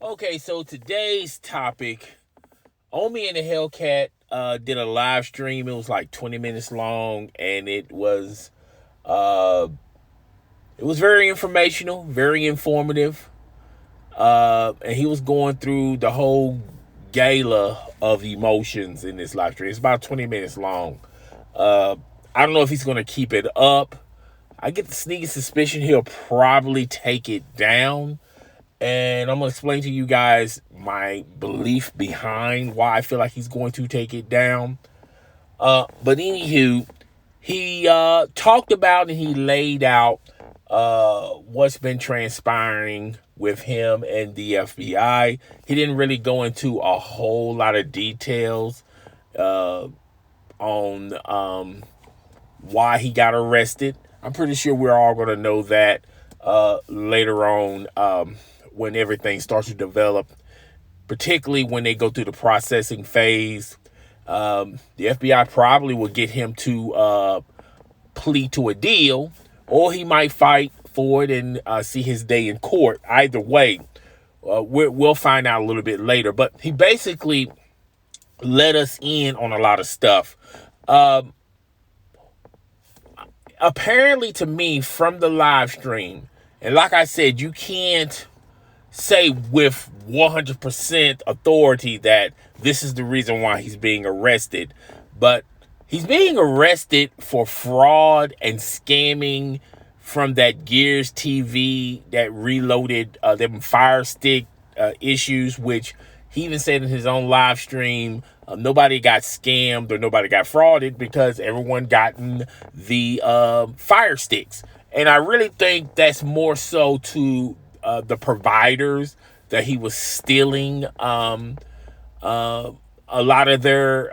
Okay, so today's topic, Omi and the Hellcat did a live stream. It was like 20 minutes long, and uh, it was very informational, very informative. And he was going through the whole gala of emotions in this live stream. It's about 20 minutes long. Uh, I don't know if he's going to keep it up. I get the sneaky suspicion he'll probably take it down, and I'm going to explain to you guys my belief behind why I feel like he's going to take it down. But anywho, he talked about and he laid out what's been transpiring with him and the FBI. He didn't really go into a whole lot of details on why he got arrested. I'm pretty sure we're all going to know that later on when everything starts to develop, particularly when they go through the processing phase. The FBI probably will get him to plead to a deal, or he might fight for it and see his day in court. Either way, we'll find out a little bit later. But he basically let us in on a lot of stuff. Apparently, to me, from the live stream, and like I said, you can't say with 100% authority that this is the reason why he's being arrested, but he's being arrested for fraud and scamming from that Gears TV, that reloaded, them Fire Stick issues, which he even said in his own live stream, nobody got scammed or nobody got frauded because everyone gotten the Fire Sticks. And I really think that's more so to the providers, that he was stealing a lot of their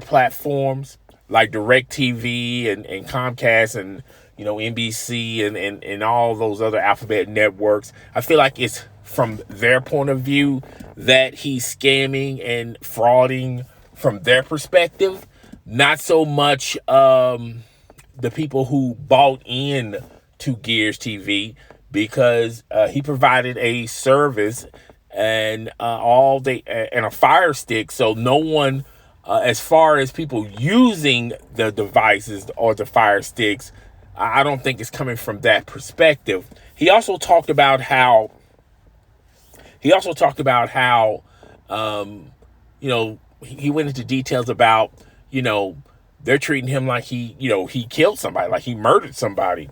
platforms, like DirecTV and Comcast and NBC and all those other alphabet networks. I feel like it's from their point of view that he's scamming and frauding from their perspective, not so much the people who bought in to Gears TV, because he provided a service and and a Fire Stick, so no one, as far as people using the devices or the Fire Sticks, I don't think it's coming from that perspective. He also talked about how he he went into details about they're treating him like he killed somebody, like he murdered somebody.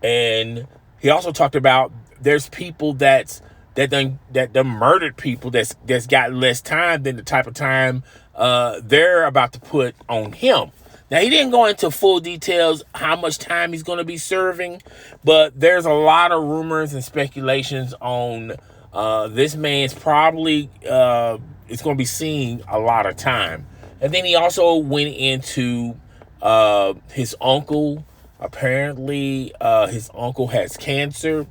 And he also talked about there's people that done murdered people that's got less time than the type of time they're about to put on him. Now, he didn't go into full details how much time he's going to be serving, but there's a lot of rumors and speculations on this man's probably it's going to be seeing a lot of time. And then he also went into his uncle. Apparently, his uncle has cancer,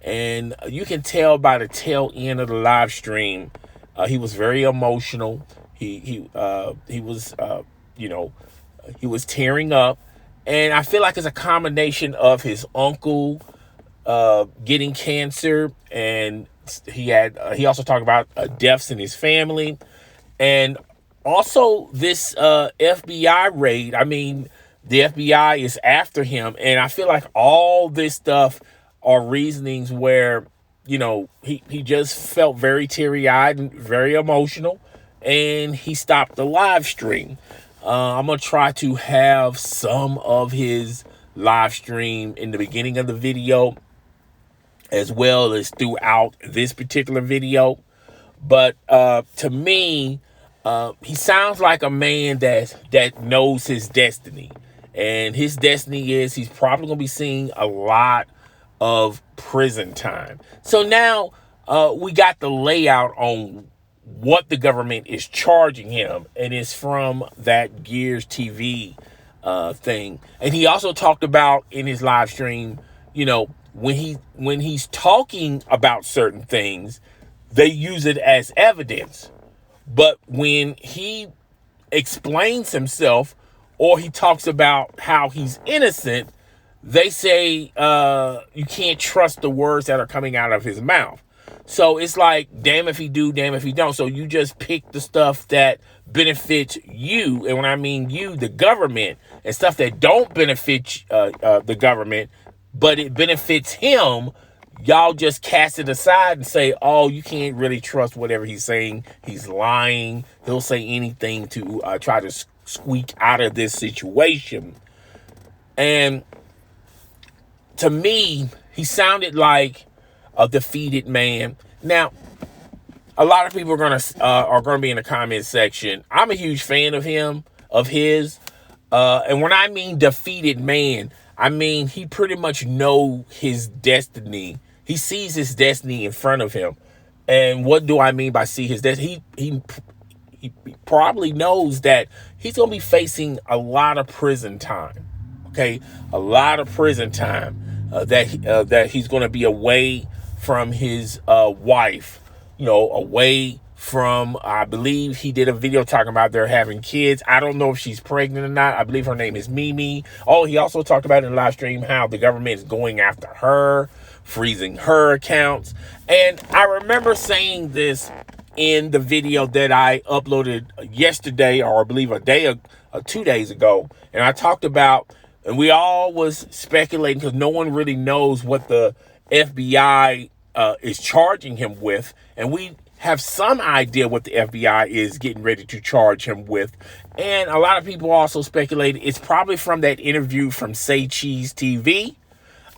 and you can tell by the tail end of the live stream, he was very emotional. He was tearing up, and I feel like it's a combination of his uncle getting cancer, and he also talked about deaths in his family, and also this FBI raid. I mean, the FBI is after him, and I feel like all this stuff are reasonings where he just felt very teary-eyed and very emotional, and he stopped the live stream. I'm gonna try to have some of his live stream in the beginning of the video as well as throughout this particular video. But to me, he sounds like a man that knows his destiny. And his destiny is he's probably going to be seeing a lot of prison time. So now we got the layout on what the government is charging him, and it's from that Gears TV thing. And he also talked about in his live stream, when he's talking about certain things, they use it as evidence. But when he explains himself, or he talks about how he's innocent, they say you can't trust the words that are coming out of his mouth. So it's like, damn if he do, damn if he don't. So you just pick the stuff that benefits you. And when I mean you, the government, and stuff that don't benefit the government, but it benefits him, y'all just cast it aside and say, oh, you can't really trust whatever he's saying. He's lying. He'll say anything to try to squeak out of this situation. And to me, he sounded like a defeated man. Now, a lot of people are gonna be in the comment section. I'm a huge fan of his. And when I mean defeated man, I mean he pretty much know his destiny. He sees his destiny in front of him. And what do I mean by see his destiny? He probably knows that he's gonna be facing a lot of prison time. Okay, a lot of prison time. That he's gonna be away from his wife, away from, I believe he did a video talking about they're having kids. I don't know if she's pregnant or not. I believe her name is Mimi. Oh, he also talked about in the live stream how the government is going after her, freezing her accounts. And I remember saying this in the video that I uploaded yesterday, or I believe 2 days ago. And I talked about, and we all was speculating because no one really knows what the FBI is charging him with. And we have some idea what the FBI is getting ready to charge him with. And a lot of people also speculated it's probably from that interview from Say Cheese TV.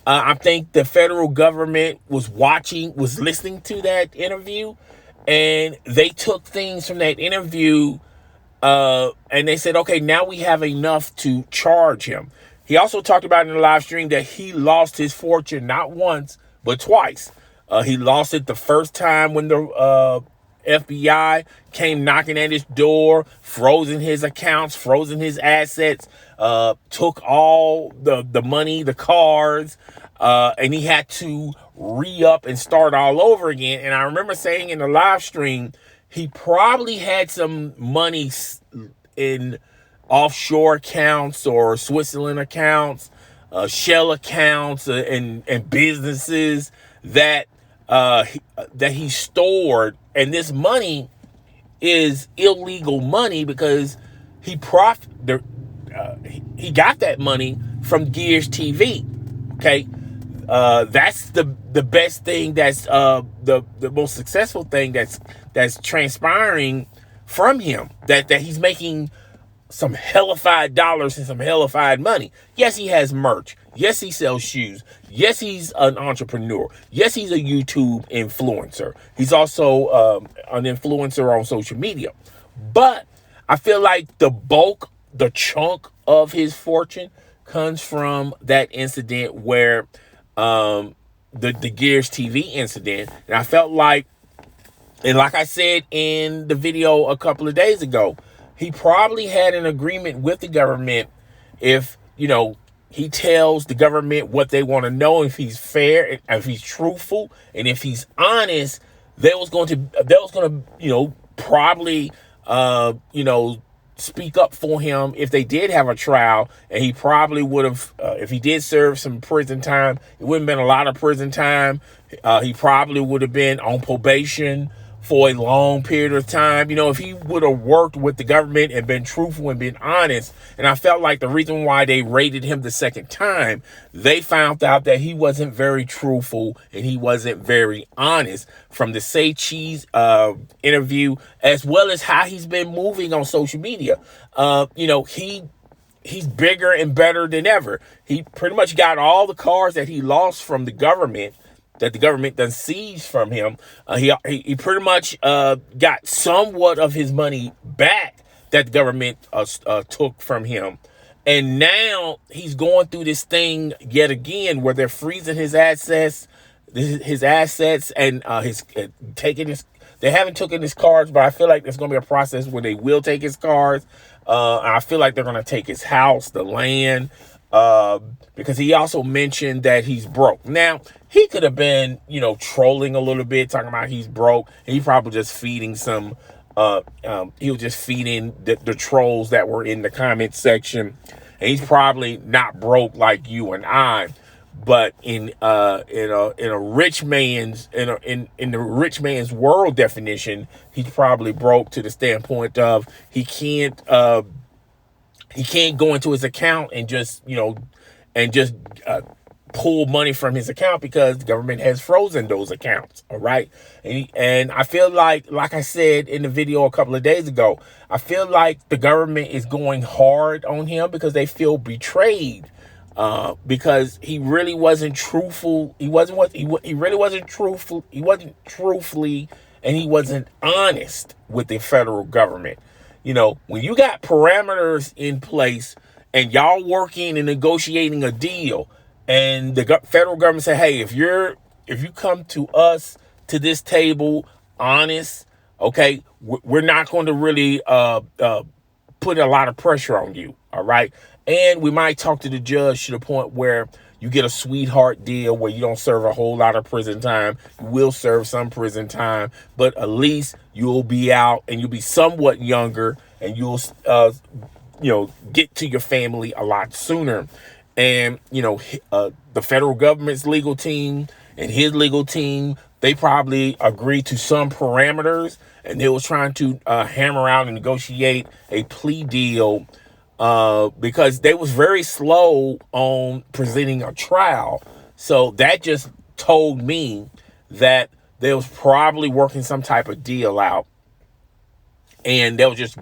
I think the federal government was listening to that interview, and they took things from that interview and they said, okay, now we have enough to charge him. He also talked about in the live stream that he lost his fortune not once, but twice. He lost it the first time when the FBI came knocking at his door, frozen his accounts, frozen his assets, took all the money, the cars, and he had to re-up and start all over again. And I remember saying in the live stream, he probably had some money in offshore accounts or Switzerland accounts, shell accounts, and businesses that he stored. And this money is illegal money because he got that money from Gears TV. Okay, that's the best thing. That's the most successful thing that's transpiring from him. That he's making some hellified dollars and some hellified money. Yes, he has merch. Yes, he sells shoes. Yes, he's an entrepreneur. Yes, he's a YouTube influencer. He's also an influencer on social media. But I feel like the chunk of his fortune comes from that incident where the Gears TV incident. And I felt like, and like I said in the video a couple of days ago, he probably had an agreement with the government. If, he tells the government what they want to know, if he's fair, if he's truthful, and if he's honest, they was going to probably, speak up for him if they did have a trial. And he probably would have, if he did serve some prison time, it wouldn't have been a lot of prison time. He probably would have been on probation for a long period of time. If he would have worked with the government and been truthful and been honest. And I felt like the reason why they raided him the second time, they found out that he wasn't very truthful and he wasn't very honest from the Say Cheese interview, as well as how he's been moving on social media. He's bigger and better than ever. He pretty much got all the cars that he lost from the government, that the government done seized from him. He pretty much got somewhat of his money back that the government took from him. And now he's going through this thing yet again where they're freezing his assets, and they haven't taken his cars, but I feel like there's going to be a process where they will take his cars. I feel like they're going to take his house, the land, because he also mentioned that he's broke. Now, he could have been, trolling a little bit, talking about he's broke. And he probably just feeding some, he was just feeding the trolls that were in the comment section. And he's probably not broke like you and I. But in a rich man's in the rich man's world definition, he's probably broke to the standpoint of he can't go into his account and just pull money from his account because the government has frozen those accounts. All right. And I feel like I said in the video a couple of days ago, I feel like the government is going hard on him because they feel betrayed. Because he really wasn't truthful. He really wasn't truthful. He wasn't truthfully, and he wasn't honest with the federal government. When you got parameters in place and y'all working and negotiating a deal, and the federal government say, hey, if you come to us to this table honest, okay, we're not going to really put a lot of pressure on you. All right. And we might talk to the judge to the point where you get a sweetheart deal where you don't serve a whole lot of prison time. You will serve some prison time, but at least you'll be out and you'll be somewhat younger, and you'll get to your family a lot sooner. And the federal government's legal team and his legal team, they probably agreed to some parameters, and they was trying to hammer out and negotiate a plea deal because they was very slow on presenting a trial. So that just told me that they was probably working some type of deal out, and they were just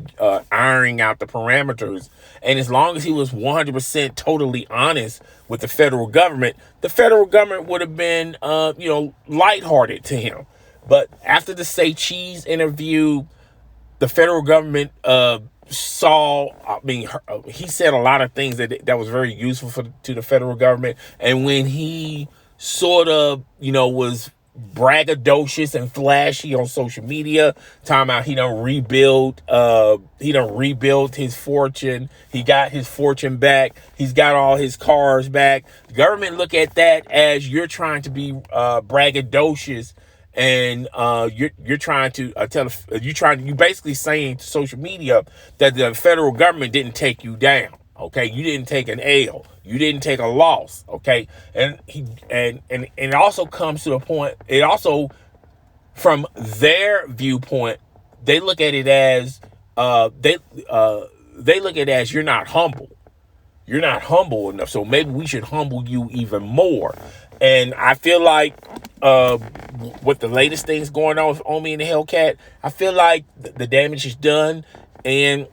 ironing out the parameters. And as long as he was 100% totally honest with the federal government would have been, lighthearted to him. But after the Say Cheese interview, the federal government he said a lot of things that was very useful to the federal government. And when he sort of, was braggadocious and flashy on social media, talking about he done rebuild his fortune, he got his fortune back, he's got all his cars back. The government look at that as you're trying to be braggadocious, and you're trying to you basically saying to social media that the federal government didn't take you down. Okay, you didn't take an L. You didn't take a loss. Okay, and it also comes to a point. It also, from their viewpoint, they look at it as they look at it as you're not humble. You're not humble enough. So maybe we should humble you even more. And I feel like with the latest things going on with Omi and the Hellcat, I feel like the damage is done, and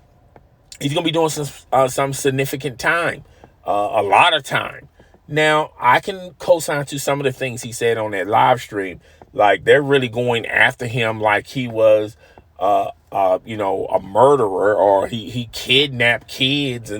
he's going to be doing some significant time, a lot of time. Now, I can co-sign to some of the things he said on that live stream. Like, they're really going after him like he was, a murderer, or he kidnapped kids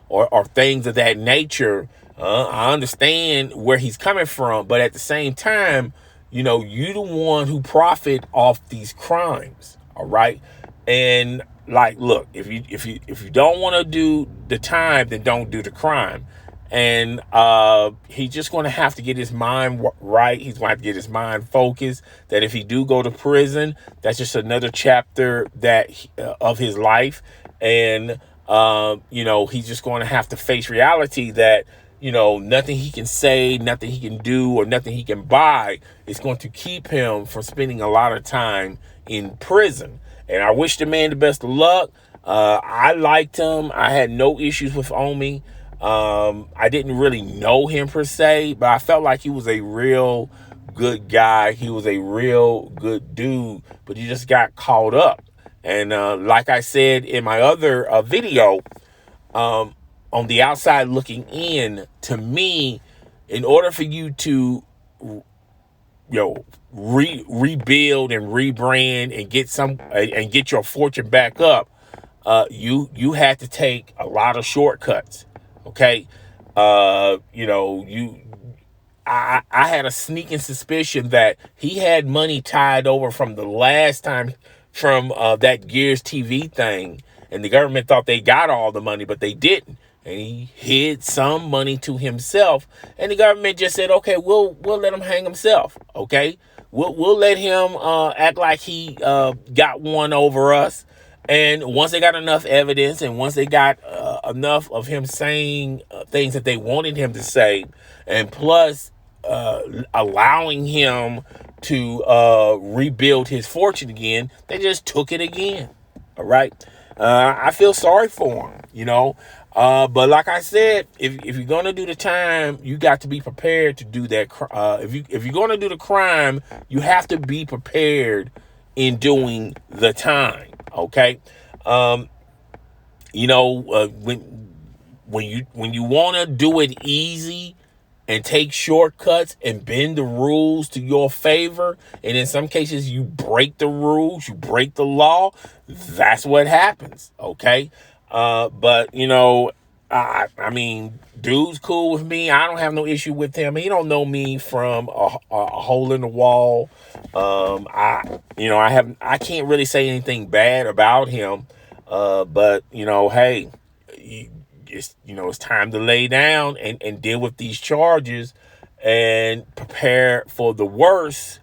or things of that nature. I understand where he's coming from, but at the same time, you the one who profit off these crimes. All right. And like, look, if you don't want to do the time, then don't do the crime. And he's just going to have to get his mind right. He's going to have to get his mind focused, that if he do go to prison, that's just another chapter of his life. And he's just going to have to face reality that nothing he can say, nothing he can do, or nothing he can buy is going to keep him from spending a lot of time in prison. And I wish the man the best of luck. I liked him. I had no issues with Omi. I didn't really know him per se, but I felt like he was a real good guy. He was a real good dude, but he just got caught up. And like I said in my other video, on the outside looking in, to me, in order for you to rebuild and rebrand and get your fortune back up, you had to take a lot of shortcuts. Okay. I had a sneaking suspicion that he had money tied over from the last time, from that Gears TV thing, and the government thought they got all the money, but they didn't. And he hid some money to himself, and the government just said, okay, we'll let him hang himself. Okay. We'll let him act like he got one over us. And once they got enough evidence, and once they got enough of him saying things that they wanted him to say, and plus allowing him to rebuild his fortune again, they just took it again. All right. I feel sorry for him, you know. But like I said, if you're gonna do the time, you got to be prepared to do that. If you're gonna do the crime, you have to be prepared in doing the time. Okay. You know, when you want to do it easy and take shortcuts and bend the rules to your favor, and in some cases you break the rules, you break the law, that's what happens. Okay. But you know, I mean, dude's cool with me. I don't have no issue with him. He don't know me from a hole in the wall. I can't really say anything bad about him. But you know, hey, it's time to lay down and deal with these charges and prepare for the worst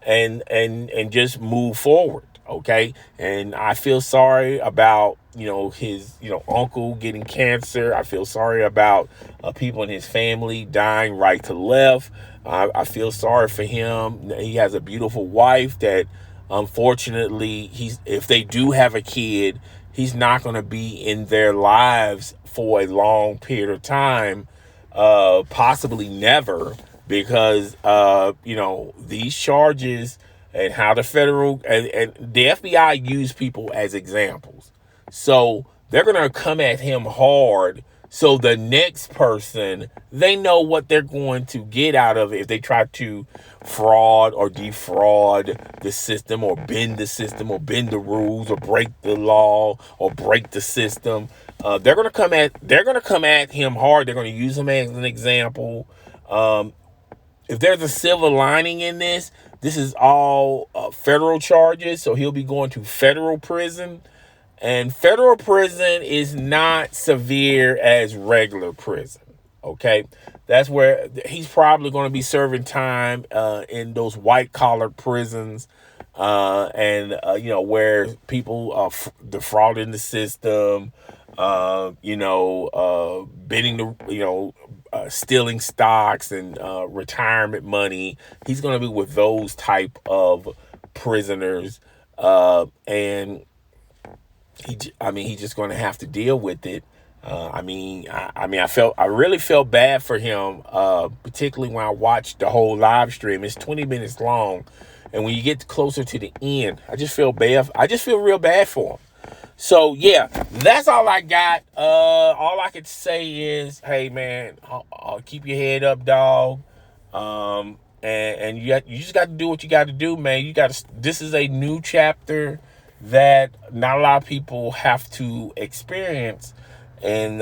and just move forward. Okay. And I feel sorry about, his, uncle getting cancer. I feel sorry about people in his family dying right to left. I feel sorry for him. He has a beautiful wife that, unfortunately, if they do have a kid, he's not going to be in their lives for a long period of time, possibly never, because, these charges and how the federal and the FBI use people as examples. So they're going to come at him hard. So the next person, they know what they're going to get out of it if they try to fraud or defraud the system or bend the system or bend the rules or break the law or break the system. They're going to come at him hard. They're going to use him as an example. If there's a silver lining in this is all federal charges. So he'll be going to federal prison. And federal prison is not severe as regular prison. Okay. That's where he's probably going to be serving time in those white collar prisons. Where people are defrauding the system, bidding stealing stocks and retirement money. He's going to be with those type of prisoners, and he's just going to have to deal with it. I really felt bad for him, particularly when I watched the whole live stream. It's 20 minutes long, and when you get closer to the end, I just feel bad. I just feel real bad for him. So yeah, that's all I got. All I could say is, hey man, I'll keep your head up, dog. And you just got to do what you got to do, man. This is a new chapter that not a lot of people have to experience, and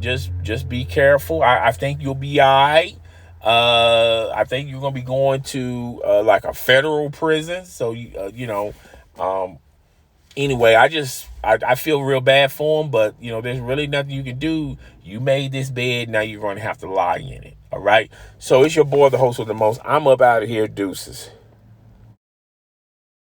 just be careful. I think you'll be all right. I think you're gonna be going to like a federal prison. So anyway, I feel real bad for him, but there's really nothing you can do. You made this bed, now you're going to have to lie in it. All right. So it's your boy, the host with the most. I'm up out of here. Deuces.